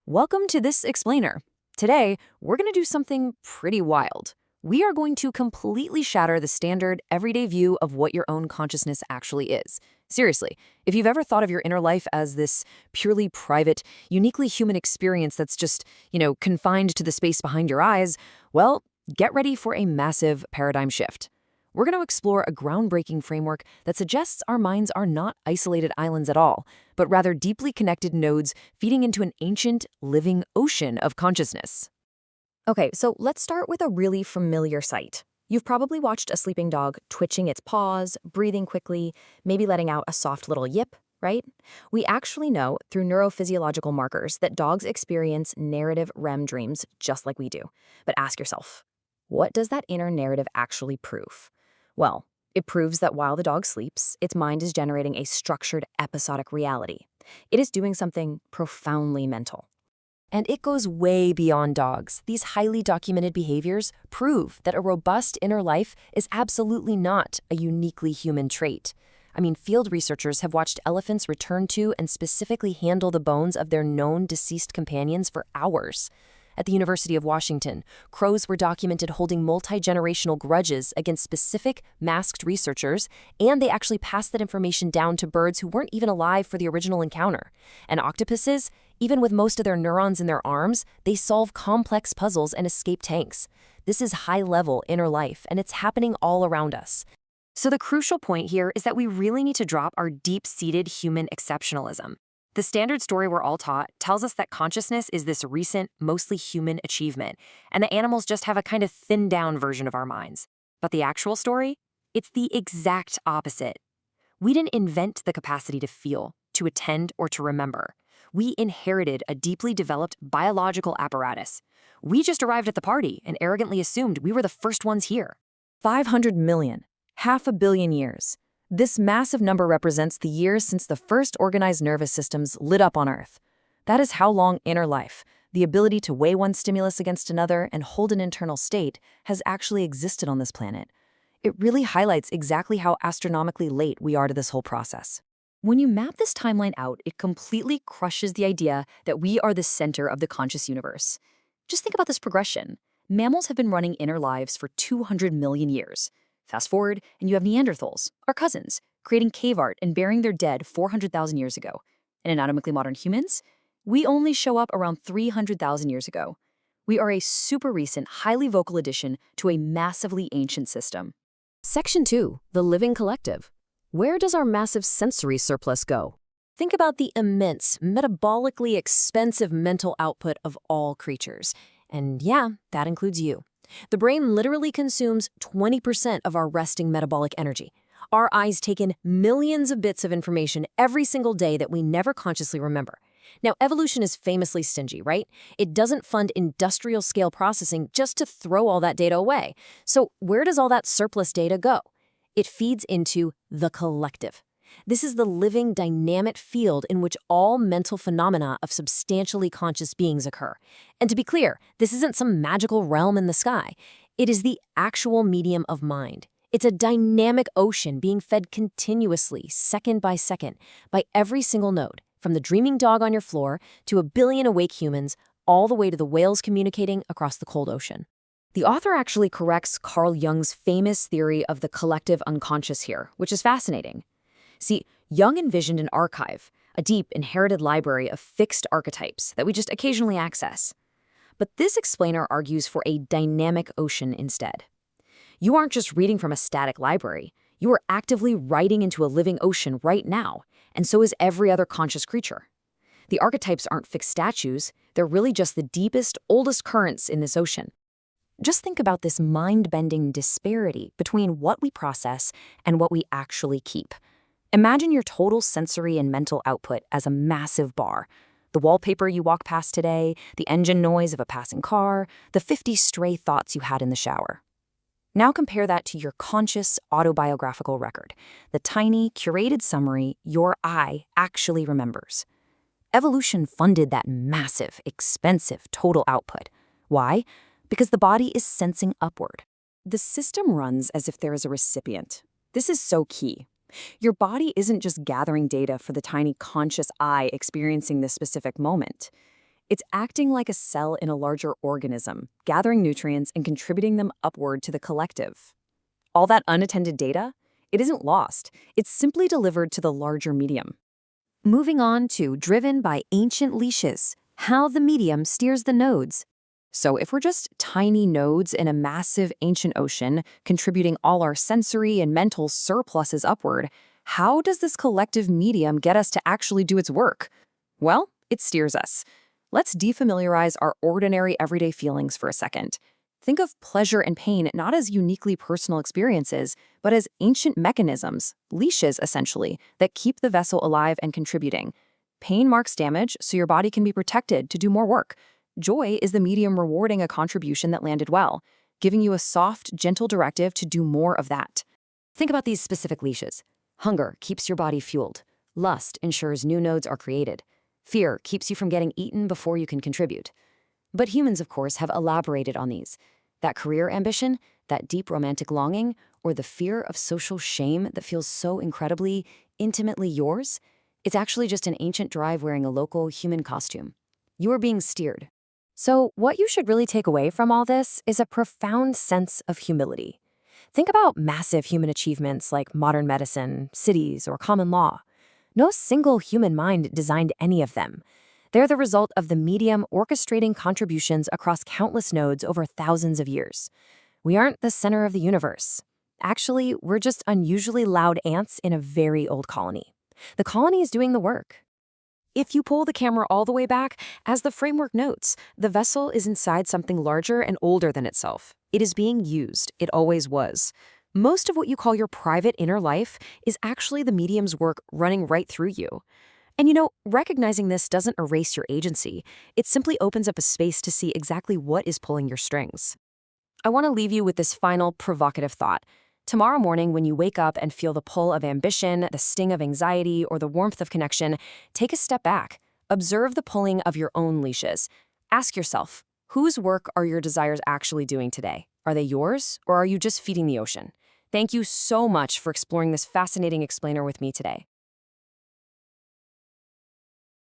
Welcome to this explainer. Today, we're going to do something pretty wild. We are going to completely shatter the standard, everyday view of what your own consciousness actually is. Seriously, if you've ever thought of your inner life as this purely private, uniquely human experience that's just, confined to the space behind your eyes, well, get ready for a massive paradigm shift. We're going to explore a groundbreaking framework that suggests our minds are not isolated islands at all, but rather deeply connected nodes feeding into an ancient, living ocean of consciousness. Okay, so let's start with a really familiar sight. You've probably watched a sleeping dog twitching its paws, breathing quickly, maybe letting out a soft little yip, right? We actually know through neurophysiological markers that dogs experience narrative REM dreams just like we do. But ask yourself, what does that inner narrative actually prove? Well, it proves that while the dog sleeps, its mind is generating a structured episodic reality. It is doing something profoundly mental. And it goes way beyond dogs. These highly documented behaviors prove that a robust inner life is absolutely not a uniquely human trait. Field researchers have watched elephants return to and specifically handle the bones of their known deceased companions for hours. At the University of Washington, crows were documented holding multi-generational grudges against specific, masked researchers, and they actually passed that information down to birds who weren't even alive for the original encounter. And octopuses, even with most of their neurons in their arms, they solve complex puzzles and escape tanks. This is high-level inner life, and it's happening all around us. So the crucial point here is that we really need to drop our deep-seated human exceptionalism. The standard story we're all taught tells us that consciousness is this recent, mostly human achievement, and that animals just have a kind of thinned-down version of our minds. But the actual story? It's the exact opposite. We didn't invent the capacity to feel, to attend, or to remember. We inherited a deeply developed biological apparatus. We just arrived at the party and arrogantly assumed we were the first ones here. 500 million, 500 million years. This massive number represents the years since the first organized nervous systems lit up on Earth. That is how long inner life, the ability to weigh one stimulus against another and hold an internal state, has actually existed on this planet. It really highlights exactly how astronomically late we are to this whole process. When you map this timeline out, it completely crushes the idea that we are the center of the conscious universe. Just think about this progression. Mammals have been running inner lives for 200 million years. Fast forward, and you have Neanderthals, our cousins, creating cave art and burying their dead 400,000 years ago. And anatomically modern humans? We only show up around 300,000 years ago. We are a super recent, highly vocal addition to a massively ancient system. Section 2, the living collective. Where does our massive sensory surplus go? Think about the immense, metabolically expensive mental output of all creatures. And yeah, that includes you. The brain literally consumes 20% of our resting metabolic energy. Our eyes take in millions of bits of information every single day that we never consciously remember. Now, evolution is famously stingy, right? It doesn't fund industrial-scale processing just to throw all that data away. So where does all that surplus data go? It feeds into the collective. This is the living, dynamic field in which all mental phenomena of substantially conscious beings occur. And to be clear, this isn't some magical realm in the sky. It is the actual medium of mind. It's a dynamic ocean being fed continuously, second by second, by every single node, from the dreaming dog on your floor to a billion awake humans, all the way to the whales communicating across the cold ocean. The author actually corrects Carl Jung's famous theory of the collective unconscious here, which is fascinating. See, Jung envisioned an archive, a deep, inherited library of fixed archetypes that we just occasionally access. But this explainer argues for a dynamic ocean instead. You aren't just reading from a static library. You are actively writing into a living ocean right now, and so is every other conscious creature. The archetypes aren't fixed statues. They're really just the deepest, oldest currents in this ocean. Just think about this mind-bending disparity between what we process and what we actually keep. Imagine your total sensory and mental output as a massive bar. The wallpaper you walk past today, the engine noise of a passing car, the 50 stray thoughts you had in the shower. Now compare that to your conscious autobiographical record, the tiny, curated summary your eye actually remembers. Evolution funded that massive, expensive total output. Why? Because the body is sensing upward. The system runs as if there is a recipient. This is so key. Your body isn't just gathering data for the tiny conscious eye experiencing this specific moment. It's acting like a cell in a larger organism, gathering nutrients and contributing them upward to the collective. All that unattended data, it isn't lost. It's simply delivered to the larger medium. Moving on to driven by ancient leashes, how the medium steers the nodes. So if we're just tiny nodes in a massive ancient ocean, contributing all our sensory and mental surpluses upward, how does this collective medium get us to actually do its work? Well, it steers us. Let's defamiliarize our ordinary everyday feelings for a second. Think of pleasure and pain not as uniquely personal experiences, but as ancient mechanisms, leashes essentially, that keep the vessel alive and contributing. Pain marks damage, so your body can be protected to do more work. Joy is the medium rewarding a contribution that landed well, giving you a soft, gentle directive to do more of that. Think about these specific leashes. Hunger keeps your body fueled. Lust ensures new nodes are created. Fear keeps you from getting eaten before you can contribute. But humans, of course, have elaborated on these. That career ambition, that deep romantic longing, or the fear of social shame that feels so incredibly, intimately yours, it's actually just an ancient drive wearing a local human costume. You are being steered. So what you should really take away from all this is a profound sense of humility. Think about massive human achievements like modern medicine, cities, or common law. No single human mind designed any of them. They're the result of the medium orchestrating contributions across countless nodes over thousands of years. We aren't the center of the universe. Actually, we're just unusually loud ants in a very old colony. The colony is doing the work. If you pull the camera all the way back, as the framework notes, the vessel is inside something larger and older than itself. It is being used. It always was. Most of what you call your private inner life is actually the medium's work running right through you. And recognizing this doesn't erase your agency. It simply opens up a space to see exactly what is pulling your strings. I want to leave you with this final provocative thought. Tomorrow morning, when you wake up and feel the pull of ambition, the sting of anxiety, or the warmth of connection, take a step back. Observe the pulling of your own leashes. Ask yourself, whose work are your desires actually doing today? Are they yours, or are you just feeding the ocean? Thank you so much for exploring this fascinating explainer with me today.